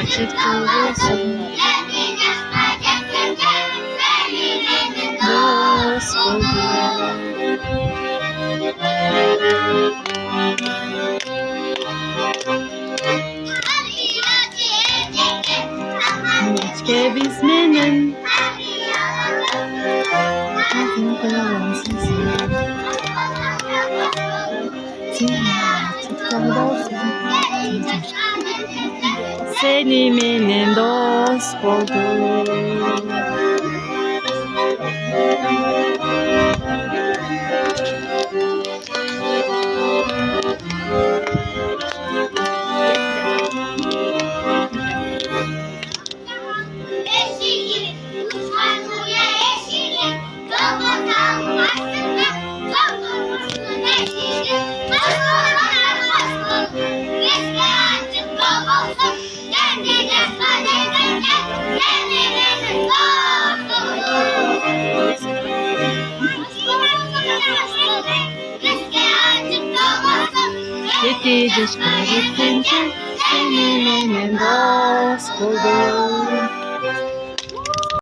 açık bulursun. Dost buldum. Keşke biz menem seni benim dost buldum. Gitti düşman gittince seni benim dost buldum.